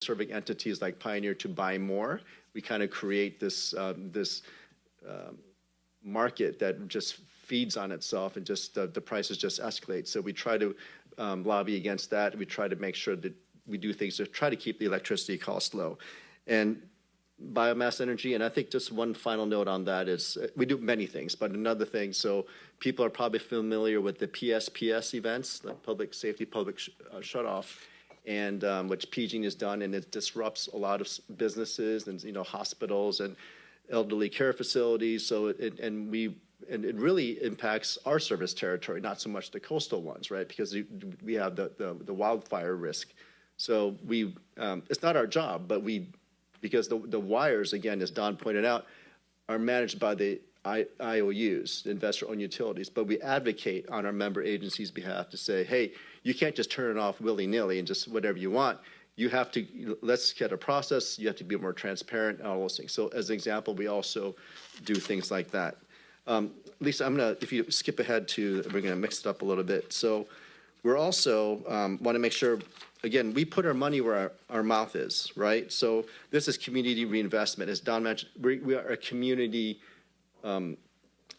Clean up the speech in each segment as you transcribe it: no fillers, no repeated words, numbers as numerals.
serving entities like Pioneer to buy more. We kind of create this market that just feeds on itself, and just the prices just escalate. So we try to lobby against that. We try to make sure that we do things to try to keep the electricity costs low. And biomass energy, and I think just one final note on that is we do many things, but another thing, so people are probably familiar with the PSPS events, the public safety, public shutoff, and which PG&E has done, and it disrupts a lot of businesses and hospitals and elderly care facilities. So it really impacts our service territory, not so much the coastal ones, right? Because we have the wildfire risk. So it's not our job, but because the wires, again, as Don pointed out, are managed by the IOUs, the investor-owned utilities, but we advocate on our member agencies' behalf to say, hey, you can't just turn it off willy-nilly and just whatever you want. You have to, let's get a process, you have to be more transparent and all those things. So as an example, we also do things like that. Lisa, if you skip ahead we're gonna mix it up a little bit. So we're also wanna make sure, again, we put our money where our mouth is, right? So this is community reinvestment. As Don mentioned, we are a community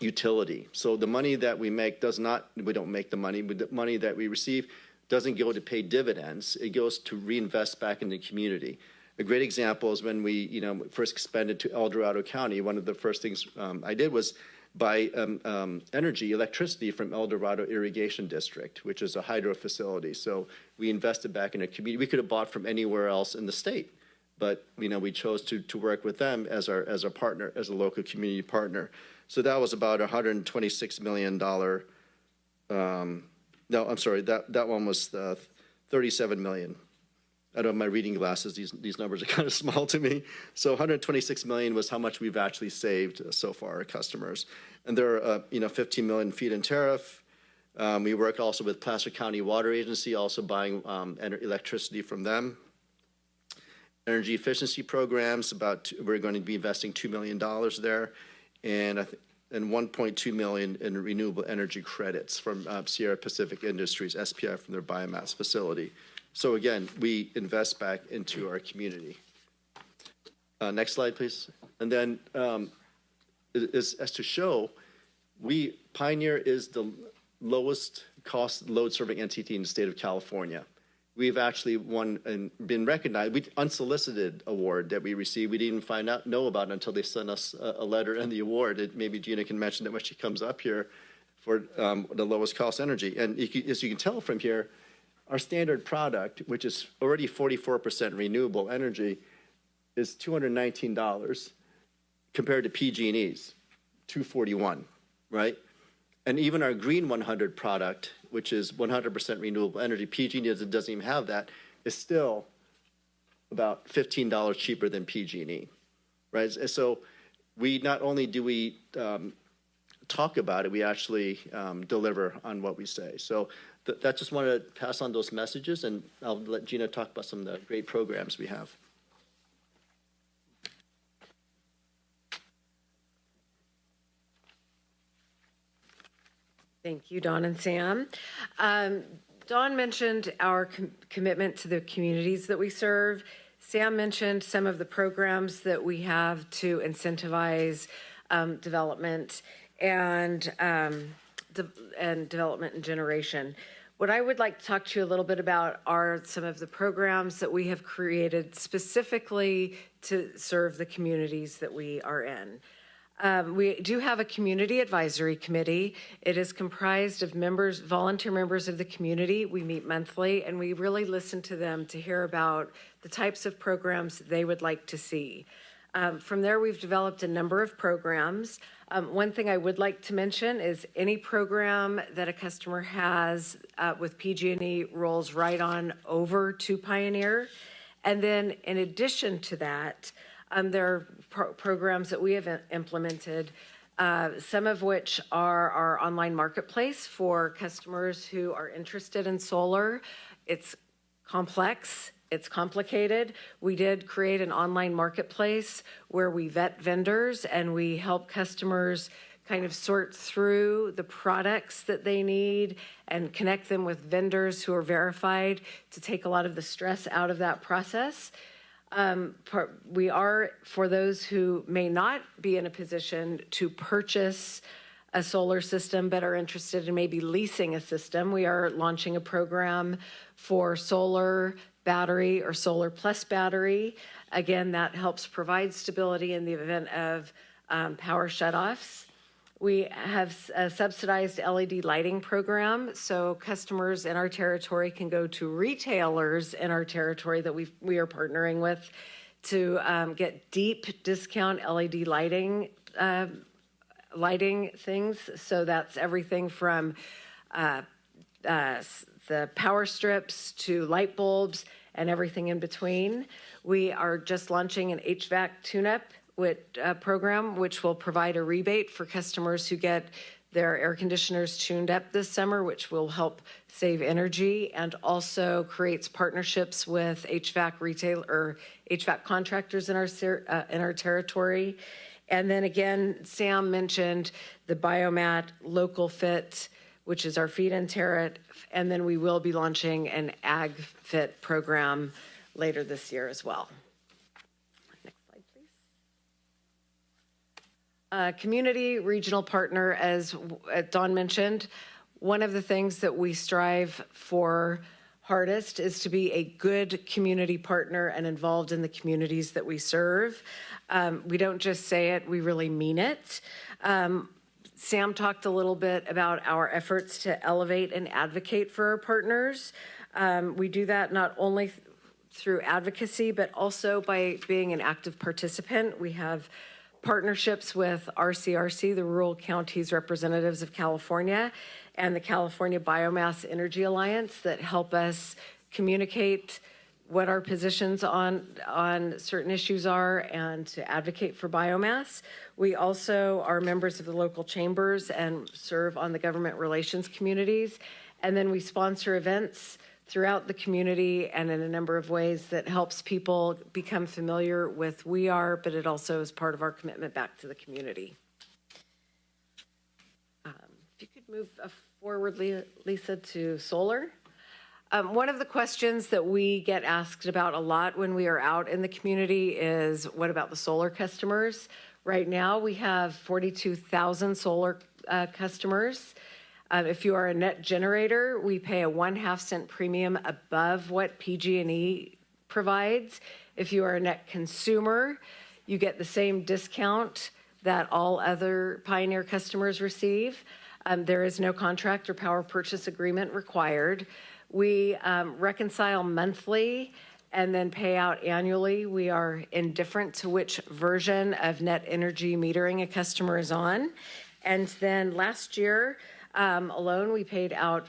utility. So the money that we make we don't make the money, but the money that we receive doesn't go to pay dividends. It goes to reinvest back in the community. A great example is when we first expanded to El Dorado County. One of the first things I did was buy electricity from El Dorado Irrigation District, which is a hydro facility. So we invested back in a community. We could have bought from anywhere else in the state, but we chose to work with them as our partner, as a local community partner. So that was about $126 million. No, I'm sorry, that one was 37 million. I don't have my reading glasses. These numbers are kind of small to me. So 126 million was how much we've actually saved so far, our customers. And there are 15 million feet in tariff. We work also with Placer County Water Agency, also buying electricity from them. Energy efficiency programs, we're going to be investing $2 million there, and 1.2 million in renewable energy credits from Sierra Pacific Industries, SPI, from their biomass facility. So again, we invest back into our community. Next slide, please. And then as to show, Pioneer is the lowest cost load serving entity in the state of California. We've actually won and been recognized. Unsolicited award that we received. We didn't even know about it until they sent us a letter and the award. Maybe Gina can mention it when she comes up here for the lowest cost energy. And as you can tell from here, our standard product, which is already 44% renewable energy, is $219 compared to PG&E's $241, right? And even our Green 100 product, which is 100% renewable energy, PG&E doesn't even have that, is still about $15 cheaper than PG&E, right? So not only do we talk about it, we actually deliver on what we say. So that just wanted to pass on those messages, and I'll let Gina talk about some of the great programs we have. Thank you, Don and Sam. Don mentioned our commitment to the communities that we serve. Sam mentioned some of the programs that we have to incentivize development and development and generation. What I would like to talk to you a little bit about are some of the programs that we have created specifically to serve the communities that we are in. We do have a community advisory committee. It is comprised of volunteer members of the community. We meet monthly, and we really listen to them to hear about the types of programs they would like to see. From there, we've developed a number of programs. One thing I would like to mention is any program that a customer has with PG&E rolls right on over to Pioneer. And then in addition to that, there are programs that we have implemented, some of which are our online marketplace for customers who are interested in solar. It's complex, it's complicated. We did create an online marketplace where we vet vendors and we help customers kind of sort through the products that they need and connect them with vendors who are verified to take a lot of the stress out of that process. We are, for those who may not be in a position to purchase a solar system but are interested in maybe leasing a system, we are launching a program for solar battery or solar plus battery. Again, that helps provide stability in the event of power shutoffs. We have a subsidized LED lighting program, so customers in our territory can go to retailers in our territory that we are partnering with to get deep discount LED lighting things. So that's everything from the power strips to light bulbs and everything in between. We are just launching an HVAC tune-up program, which will provide a rebate for customers who get their air conditioners tuned up this summer, which will help save energy, and also creates partnerships with HVAC contractors in our territory. And then again, Sam mentioned the Biomat Local Fit, which is our feed-in tariff, and then we will be launching an Ag Fit program later this year as well. Community regional partner, as Dawn mentioned, one of the things that we strive for hardest is to be a good community partner and involved in the communities that we serve. We don't just say it, we really mean it. Sam talked a little bit about our efforts to elevate and advocate for our partners. We do that not only through advocacy, but also by being an active participant. We have partnerships with RCRC, the Rural Counties Representatives of California, and the California Biomass Energy Alliance that help us communicate what our positions on certain issues are and to advocate for biomass. We also are members of the local chambers and serve on the government relations communities. And then we sponsor events throughout the community and in a number of ways that helps people become familiar with We Are, but it also is part of our commitment back to the community. If you could move forward, Lisa, to solar. One of the questions that we get asked about a lot when we are out in the community is, what about the solar customers? Right now, we have 42,000 solar customers. If you are a net generator, we pay a 1/2 cent premium above what PG&E provides. If you are a net consumer, you get the same discount that all other Pioneer customers receive. There is no contract or power purchase agreement required. We reconcile monthly and then pay out annually. We are indifferent to which version of net energy metering a customer is on. And then last year alone, we paid out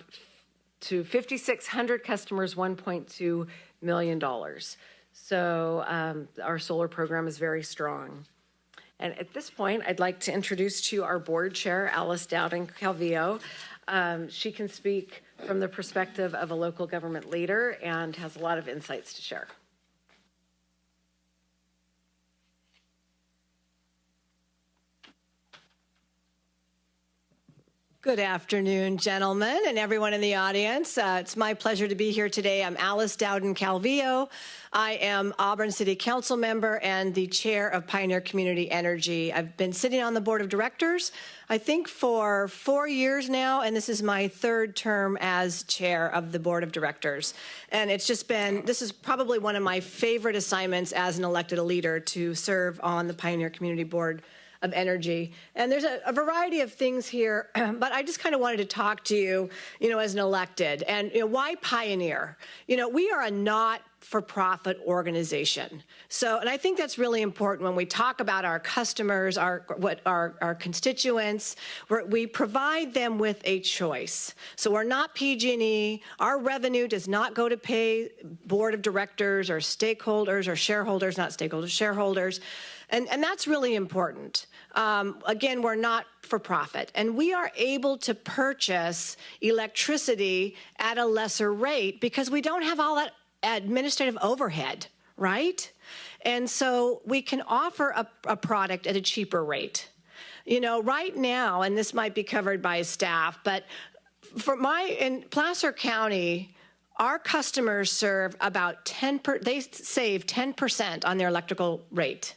to 5,600 customers $1.2 million. So our solar program is very strong. And at this point, I'd like to introduce to you our board chair, Alice Dowden-Calvillo. She can speak from the perspective of a local government leader and has a lot of insights to share. Good afternoon, gentlemen, and everyone in the audience. It's my pleasure to be here today. I'm Alice Dowden-Calvillo. I am Auburn City Council member and the chair of Pioneer Community Energy. I've been sitting on the board of directors, I think, for 4 years now, and this is my 3rd term as chair of the board of directors. And it's just been, this is probably one of my favorite assignments as an elected leader, to serve on the Pioneer Community Board of Energy. And there's a variety of things here, but I just kind of wanted to talk to you, as an elected. And why Pioneer? We are a not-for-profit organization. So, and I think that's really important when we talk about our customers, our constituents. We provide them with a choice. So we're not PG&E. Our revenue does not go to pay board of directors or stakeholders or shareholders, not stakeholders, shareholders. And that's really important. Again, we're not for profit, and we are able to purchase electricity at a lesser rate because we don't have all that administrative overhead, right? And so we can offer a product at a cheaper rate. Right now, and this might be covered by staff, but in Placer County, our customers serve about they save 10% on their electrical rate.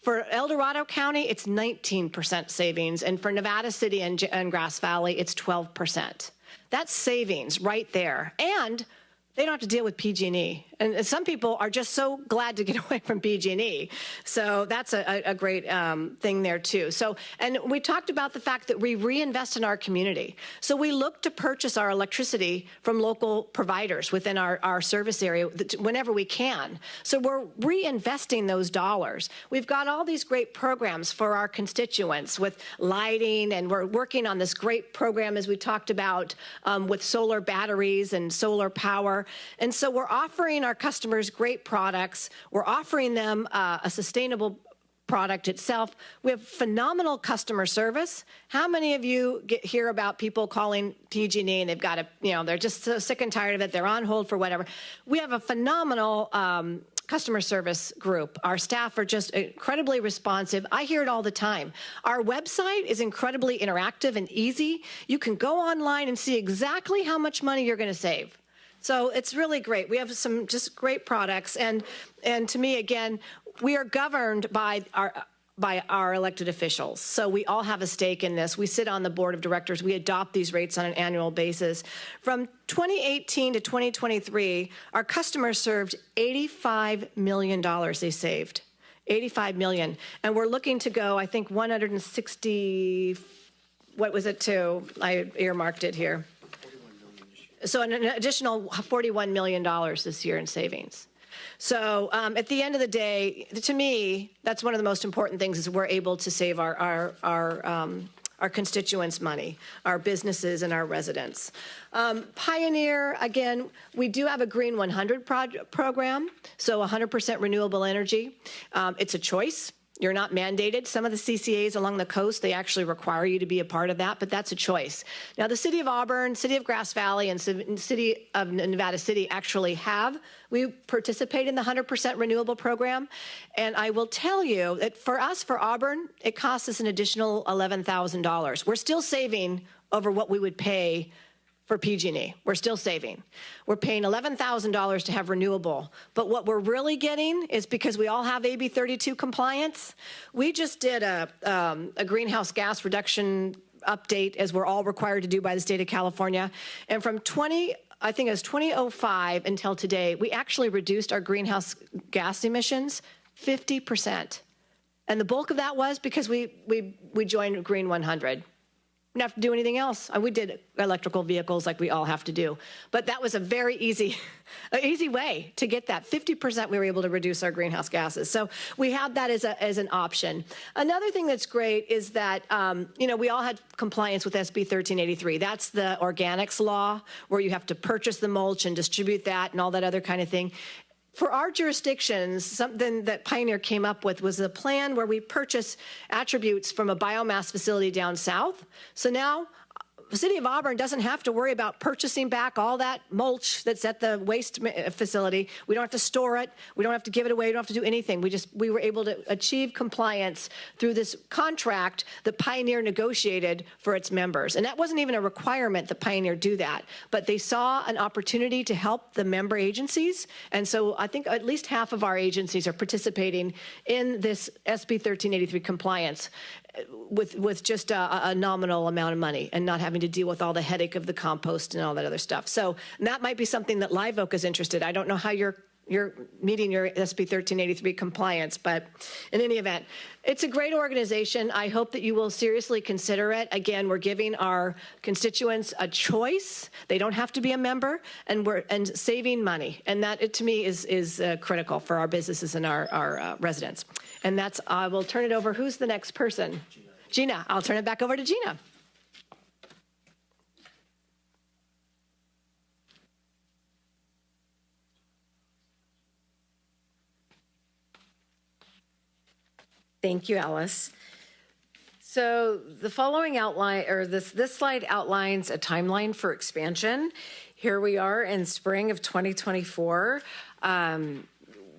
For El Dorado County, it's 19% savings, and for Nevada City and Grass Valley, it's 12%. That's savings right there, and they don't have to deal with PG&E. And some people are just so glad to get away from PG&E. So that's a great thing there, too. And we talked about the fact that we reinvest in our community. So we look to purchase our electricity from local providers within our service area whenever we can. So we're reinvesting those dollars. We've got all these great programs for our constituents with lighting, and we're working on this great program, as we talked about, with solar batteries and solar power. And so we're offering our customers great products. We're offering them a sustainable product itself. We have phenomenal customer service. How many of you hear about people calling PG&E and they've got they're just so sick and tired of it. They're on hold for whatever. We have a phenomenal customer service group. Our staff are just incredibly responsive. I hear it all the time. Our website is incredibly interactive and easy. You can go online and see exactly how much money you're going to save. So it's really great. We have some just great products. And to me, again, we are governed by our elected officials. So we all have a stake in this. We sit on the board of directors. We adopt these rates on an annual basis. From 2018 to 2023, our customers served $85 million they saved. $85 million. And we're looking to go, I think, 160, what was it to? I earmarked it here. So an additional $41 million this year in savings. So at the end of the day, to me, that's one of the most important things is we're able to save our constituents money, our businesses and our residents. Pioneer, again, we do have a Green 100 program, so 100% renewable energy. It's a choice. You're not mandated. Some of the CCAs along the coast, they actually require you to be a part of that, but that's a choice. Now, the City of Auburn, City of Grass Valley, and City of Nevada City actually we participate in the 100% renewable program. And I will tell you that for Auburn, it costs us an additional $11,000. We're still saving over what we would pay for PG&E. We're still saving. We're paying $11,000 to have renewable. But what we're really getting is, because we all have AB 32 compliance, we just did a greenhouse gas reduction update, as we're all required to do by the state of California. And from 2005 until today, we actually reduced our greenhouse gas emissions 50%. And the bulk of that was because we joined Green 100. We didn't have to do anything else. We did electrical vehicles like we all have to do. But that was a very easy way to get that. 50% we were able to reduce our greenhouse gases. So we have that as an option. Another thing that's great is that, we all had compliance with SB 1383. That's the organics law, where you have to purchase the mulch and distribute that and all that other kind of thing. For our jurisdictions, something that Pioneer came up with was a plan where we purchase attributes from a biomass facility down south. So now the City of Auburn doesn't have to worry about purchasing back all that mulch that's at the waste facility. We don't have to store it. We don't have to give it away. We don't have to do anything. We were able to achieve compliance through this contract that Pioneer negotiated for its members. And that wasn't even a requirement that Pioneer do that, but they saw an opportunity to help the member agencies. And so I think at least half of our agencies are participating in this SB 1383 compliance with just a nominal amount of money and not having to deal with all the headache of the compost and all that other stuff. So that might be something that Live Oak is interested. I don't know how you're meeting your SB 1383 compliance, but in any event, it's a great organization. I hope that you will seriously consider it. Again, we're giving our constituents a choice. They don't have to be a member, and saving money. And that, to me, is critical for our businesses and our residents. And I will turn it over. Who's the next person? Gina. I'll turn it back over to Gina. Thank you, Alice. So the following outline, or this slide outlines a timeline for expansion. Here we are in spring of 2024.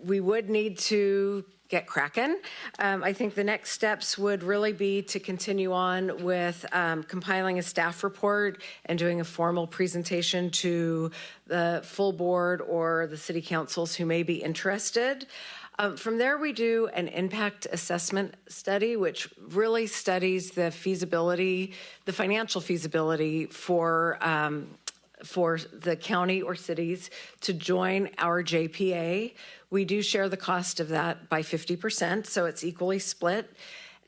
we would need to get cracking. I think the next steps would really be to continue on with compiling a staff report and doing a formal presentation to the full board or the city councils who may be interested. From there, we do an impact assessment study, which really studies the feasibility, the financial feasibility for the county or cities to join our JPA. We do share the cost of that by 50%, so it's equally split.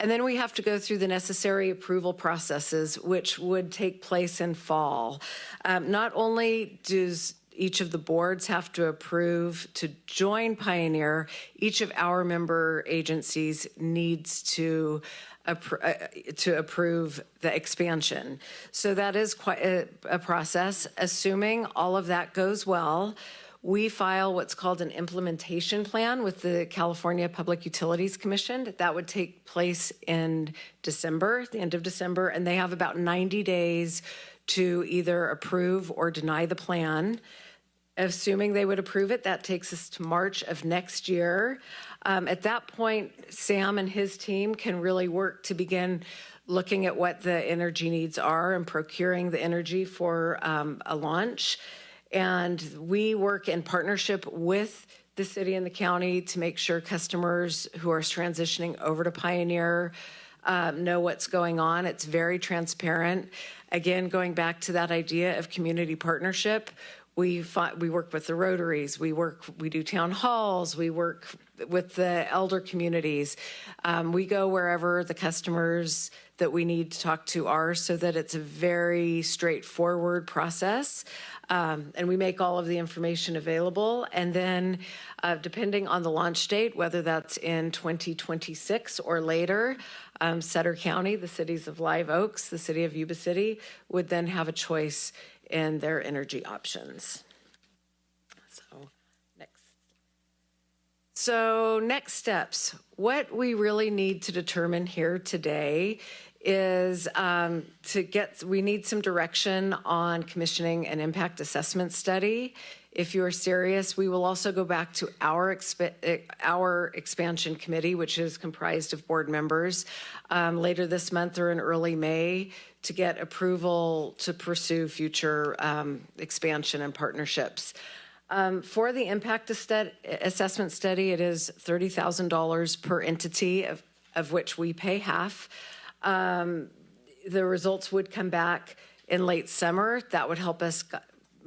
And then we have to go through the necessary approval processes, which would take place in fall. Not only does each of the boards have to approve to join Pioneer, each of our member agencies needs to approve the expansion. So that is quite a process. Assuming all of that goes well, we file what's called an implementation plan with the California Public Utilities Commission. That would take place in December, the end of December, and they have about 90 days to either approve or deny the plan. Assuming they would approve it, that takes us to March of next year. At that point, Sam and his team can really work to begin looking at what the energy needs are and procuring the energy for a launch. And we work in partnership with the city and the county to make sure customers who are transitioning over to Pioneer know what's going on. It's very transparent. Again, going back to that idea of community partnership, we work with the Rotaries, we do town halls, we work with the elder communities. We go wherever the customers that we need to talk to are, so that it's a very straightforward process. And we make all of the information available. And then depending on the launch date, whether that's in 2026 or later, Sutter County, the cities of Live Oaks, the city of Yuba City, would then have a choice in their energy options. So next steps. What we really need to determine here today is we need some direction on commissioning an impact assessment study. If you're serious, we will also go back to our expansion committee, which is comprised of board members, later this month or in early May to get approval to pursue future expansion and partnerships. For the impact assessment study, it is $30,000 per entity, of which we pay half. The results would come back in late summer. That would help us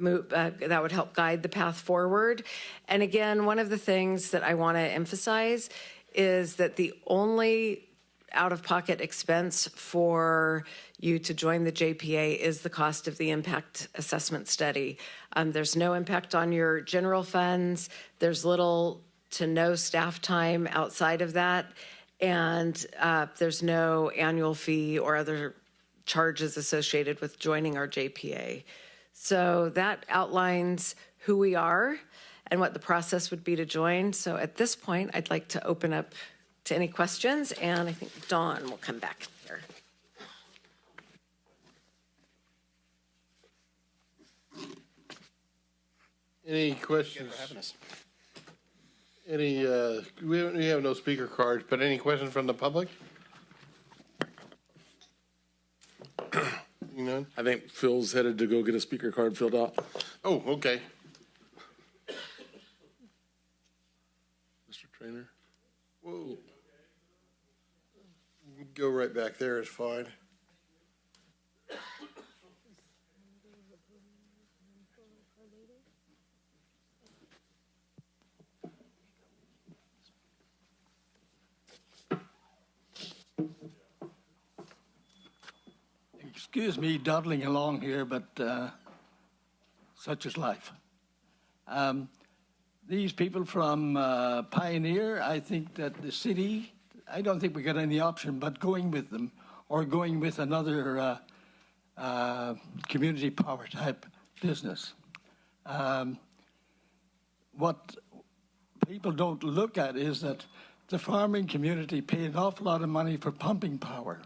that would help guide the path forward. And again, one of the things that I want to emphasize is that the only out-of-pocket expense for you to join the JPA is the cost of the impact assessment study. There's no impact on your general funds. There's little to no staff time outside of that. And there's no annual fee or other charges associated with joining our JPA. So that outlines who we are and what the process would be to join. So at this point, I'd like to open up to any questions, and I think Dawn will come back here. Any questions? We have no speaker cards, but any questions from the public? None? I think Phil's headed to go get a speaker card filled out. Oh, okay. Mr. Trainer. Whoa. Go right back there is fine. Excuse me dawdling along here, but such is life. These people from Pioneer, I think that the city, I don't think we got any option but going with them or going with another community power type business. What people don't look at is that the farming community pay an awful lot of money for pumping power.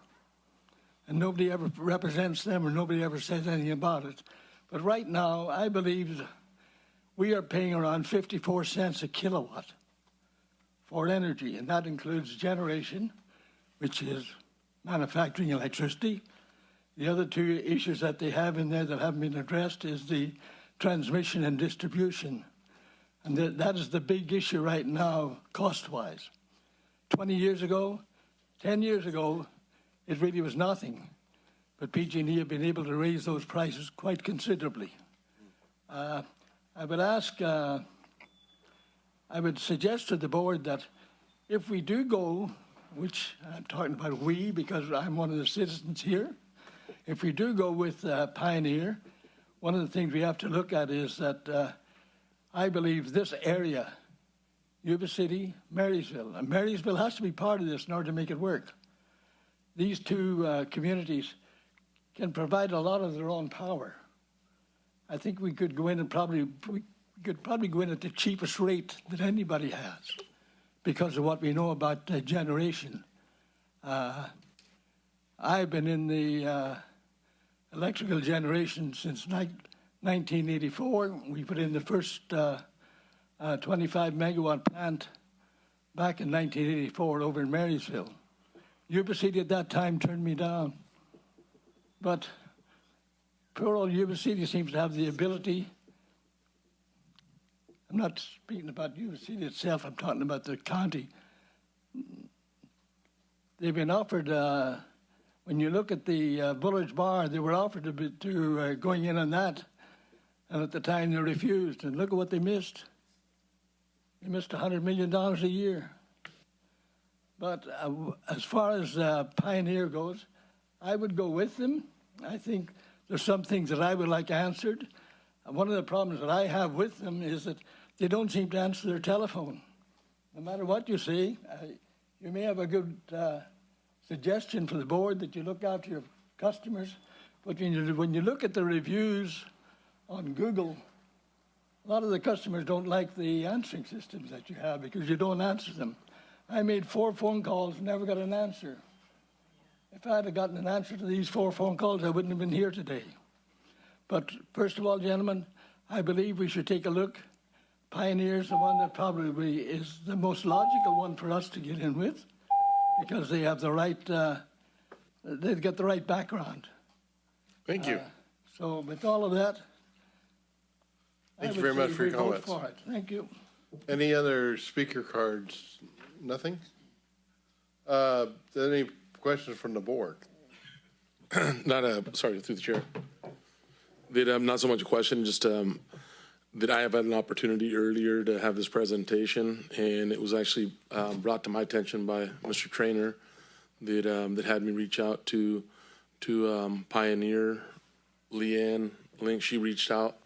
And nobody ever represents them or nobody ever says anything about it. But right now, I believe we are paying around 54 cents a kilowatt for energy, and that includes generation, which is manufacturing electricity. The other two issues that they have in there that haven't been addressed is the transmission and distribution. And that is the big issue right now, cost-wise. 20 years ago, 10 years ago, it really was nothing. But PG&E have been able to raise those prices quite considerably. I would suggest to the board that if we do go, which I'm talking about we because I'm one of the citizens here, if we do go with Pioneer, one of the things we have to look at is that I believe this area, Yuba City, Marysville, and Marysville has to be part of this in order to make it work. These two communities can provide a lot of their own power. I think we could go in and we could probably go in at the cheapest rate that anybody has because of what we know about generation. I've been in the electrical generation since 1984. We put in the first 25 megawatt plant back in 1984 over in Marysville. Yuba City at that time turned me down. But poor old Yuba City seems to have the ability. I'm not speaking about Yuba City itself, I'm talking about the county. They've been offered, when you look at the Bullard's Bar, they were offered to going in on that. And at the time they refused. And look at what they missed. They missed $100 million a year. But as far as Pioneer goes, I would go with them. I think there's some things that I would like answered. One of the problems that I have with them is that they don't seem to answer their telephone. No matter what you say, you may have a good suggestion for the board that you look after your customers, but when you look at the reviews on Google, a lot of the customers don't like the answering systems that you have because you don't answer them. I made 4 phone calls and never got an answer. If I had gotten an answer to these 4 phone calls, I wouldn't have been here today. But first of all, gentlemen, I believe we should take a look. Pioneer's the one that probably is the most logical one for us to get in with because they have the right, they've got the right background. Thank you. So with all of that, Thank you very much for your comments. For it. Thank you. Any other speaker cards? Nothing? Any questions from the board? Sorry, through the chair. Not so much a question, just that I have had an opportunity earlier to have this presentation, and it was actually brought to my attention by Mr. Trainer that had me reach out to Pioneer. Leanne Link, she reached out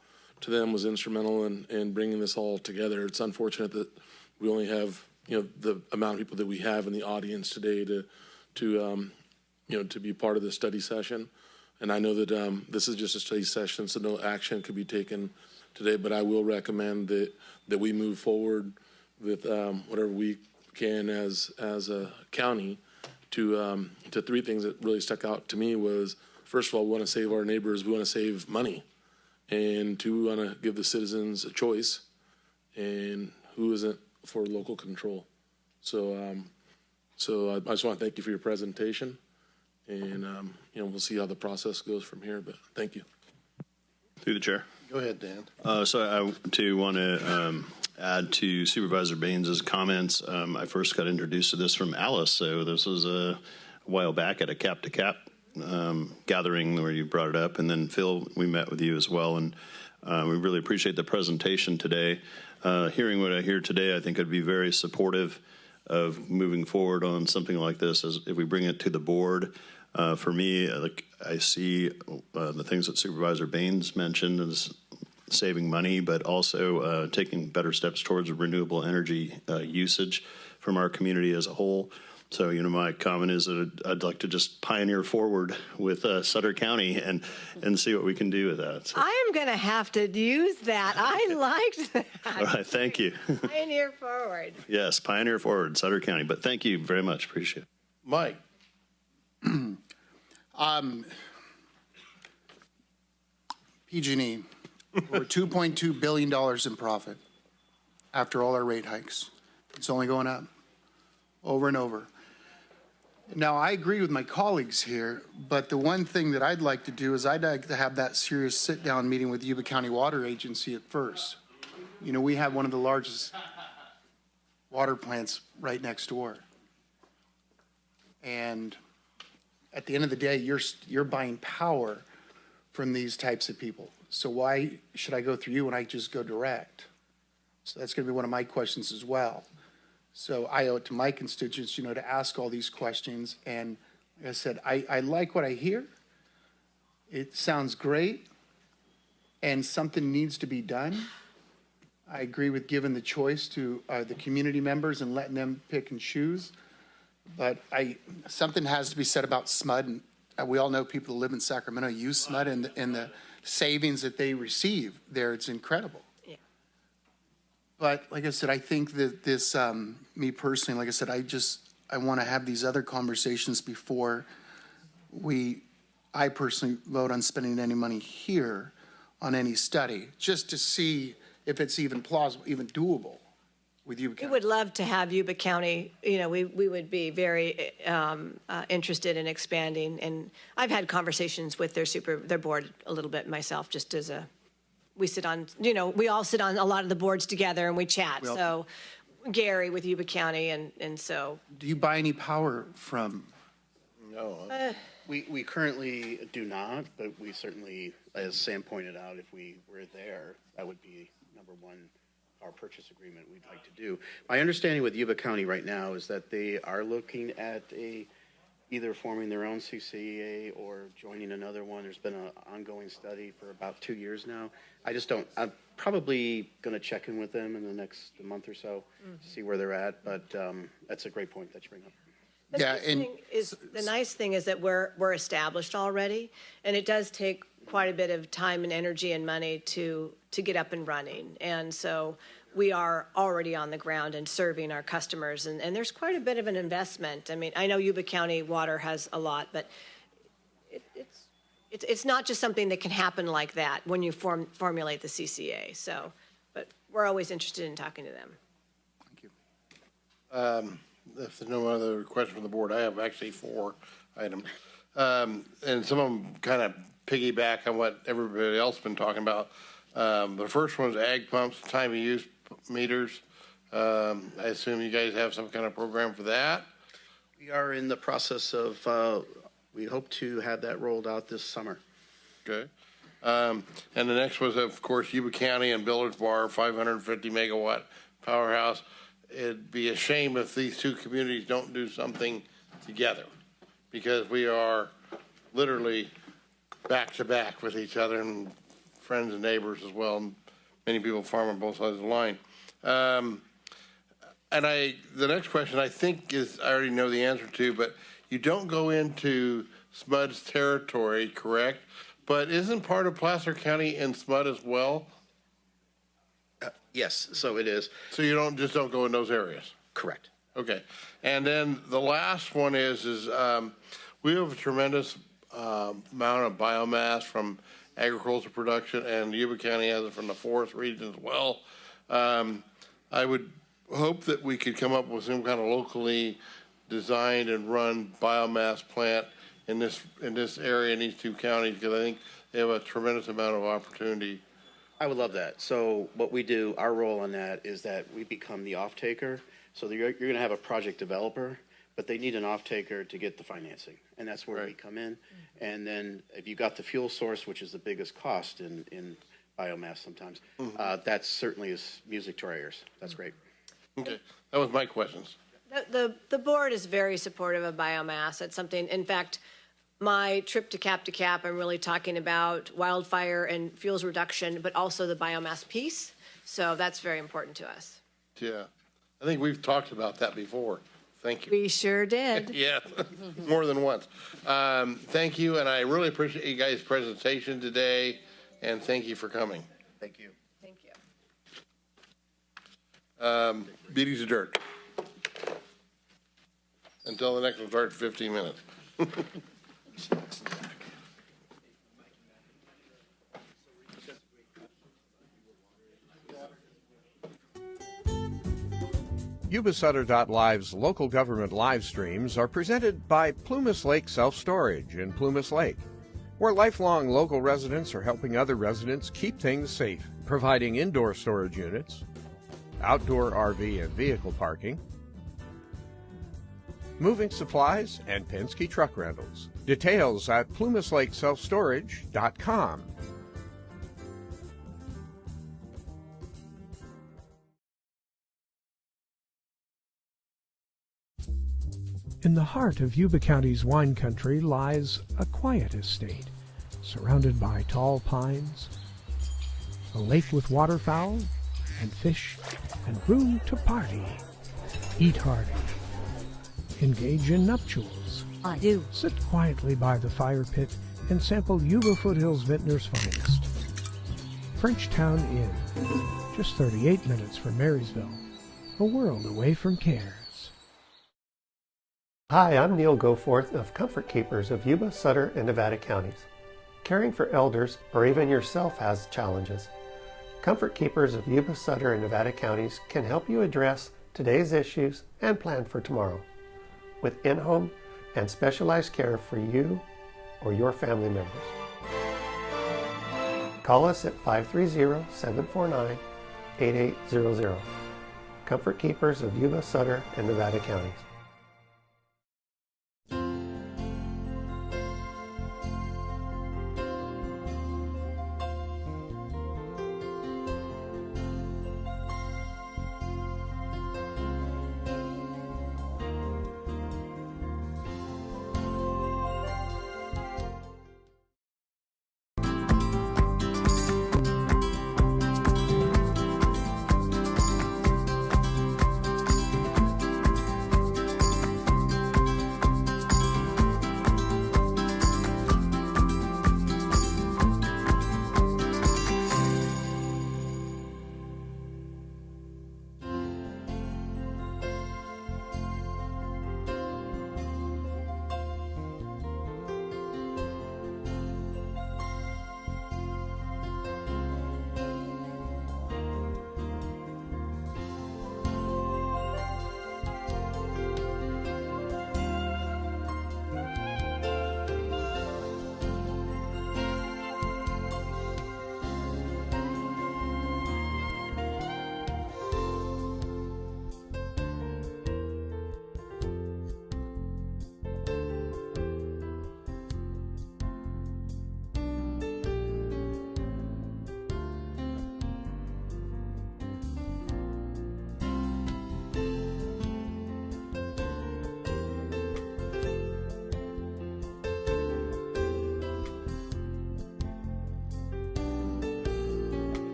to them, was instrumental in bringing this all together. It's unfortunate that we only have the amount of people that we have in the audience today to be part of the study session. And I know that this is just a study session, so no action could be taken today, but I will recommend that we move forward with whatever we can as a county to 3 things that really stuck out to me was, first of all, we want to save our neighbors, we want to save money, and 2, we want to give the citizens a choice, and who isn't for local control. So I just want to thank you for your presentation, and we'll see how the process goes from here, but thank you. Through the chair. Go ahead, Dan. So I too want to add to Supervisor Baines's comments. I first got introduced to this from Alice, so this was a while back at a cap-to-cap gathering where you brought it up, and then Phil, we met with you as well, and we really appreciate the presentation today. Hearing what I hear today, I think I'd be very supportive of moving forward on something like this as if we bring it to the board. For me, I see the things that Supervisor Baines mentioned as saving money, but also taking better steps towards renewable energy usage from our community as a whole. So, my comment is that I'd like to just pioneer forward with Sutter County and see what we can do with that. So. I am going to have to use that. I liked that. All right, thank you. Pioneer forward. Yes, pioneer forward, Sutter County. But thank you very much. Appreciate it. Mike. PG&E, we're $2.2 billion in profit after all our rate hikes. It's only going up over and over. Now, I agree with my colleagues here, but the one thing that I'd like to do is I'd like to have that serious sit-down meeting with Yuba County Water Agency at first. You know, we have one of the largest water plants right next door. And at the end of the day, you're buying power from these types of people. So why should I go through you when I just go direct? So that's going to be one of my questions as well. So I owe it to my constituents, you know, to ask all these questions. And like I said, I like what I hear. It sounds great. And something needs to be done. I agree with giving the choice to the community members and letting them pick and choose. But something has to be said about SMUD. And we all know people who live in Sacramento use SMUD, and the savings that they receive there, it's incredible. But like I said, I think that this, me personally, like I said, I want to have these other conversations before I personally vote on spending any money here on any study, just to see if it's even plausible, even doable with Yuba County. We would love to have Yuba County, you know, we would be very interested in expanding. And I've had conversations with their board a little bit myself, just as we sit on, you know, we all sit on a lot of the boards together and we chat. Well, so Gary with Yuba County and so. Do you buy any power from? No. We currently do not, but we certainly, as Sam pointed out, if we were there, that would be number one, our purchase agreement we'd like to do. My understanding with Yuba County right now is that they are looking at either forming their own CCA or joining another one. There's been an ongoing study for about 2 years now. I'm probably going to check in with them in the next month or so to see where they're at, but that's a great point that you bring up. The nice thing is that we're established already, and it does take quite a bit of time and energy and money to get up and running. And so we are already on the ground and serving our customers, and there's quite a bit of an investment. I mean, I know Yuba County Water has a lot, but it's not just something that can happen like that when you formulate the CCA. So, but we're always interested in talking to them. Thank you. If there's no other question from the board, I have actually 4 items. And some of them kind of piggyback on what everybody else has been talking about. The first one is ag pumps, time of use meters. I assume you guys have some kind of program for that? We are in the process of, we hope to have that rolled out this summer. Okay. And the next was, of course, Yuba County and Village Bar, 550 megawatt powerhouse. It'd be a shame if these two communities don't do something together, because we are literally back to back with each other, and friends and neighbors as well. And many people farm on both sides of the line. And the next question I think is, I already know the answer to, but you don't go into SMUD's territory, correct? But isn't part of Placer County in SMUD as well? Yes, so it is. So you don't go in those areas? Correct. Okay. And then the last one is we have a tremendous amount of biomass from agriculture production, and Yuba County has it from the forest region as well. I would hope that we could come up with some kind of locally designed and run biomass plant in this area in these 2 counties, because I think they have a tremendous amount of opportunity. I would love that. So what we do, our role on that is that we become the off-taker. So you're going to have a project developer, but they need an off-taker to get the financing. And that's where we come in. And then if you got the fuel source, which is the biggest cost in biomass sometimes, that certainly is music to our ears. That's great. Okay. That was my questions. The board is very supportive of biomass. It's something, in fact, my trip to Cap, I'm really talking about wildfire and fuels reduction, but also the biomass piece. So that's very important to us. Yeah. I think we've talked about that before. Thank you. We sure did. Yeah, more than once. Thank you, and I really appreciate you guys' presentation today, and thank you for coming. Thank you. Thank you. Meeting's adjourned. Until the next one starts in 15 minutes. Yuba-Sutter.LIVE's local government live streams are presented by Plumas Lake Self-Storage in Plumas Lake, where lifelong local residents are helping other residents keep things safe, providing indoor storage units, outdoor RV and vehicle parking, moving supplies, and Penske truck rentals. Details at plumaslakeselfstorage.com. In the heart of Yuba County's wine country lies a quiet estate, surrounded by tall pines, a lake with waterfowl and fish, and room to party, eat hearty, engage in nuptials. I do. Sit quietly by the fire pit and sample Yuba Foothills Vintner's finest. Frenchtown Inn, just 38 minutes from Marysville, a world away from cares. Hi, I'm Neil Goforth of Comfort Keepers of Yuba, Sutter, and Nevada counties. Caring for elders or even yourself has challenges. Comfort Keepers of Yuba, Sutter, and Nevada counties can help you address today's issues and plan for tomorrow with in-home and specialized care for you or your family members. Call us at 530-749-8800. Comfort Keepers of Yuba, Sutter, and Nevada counties.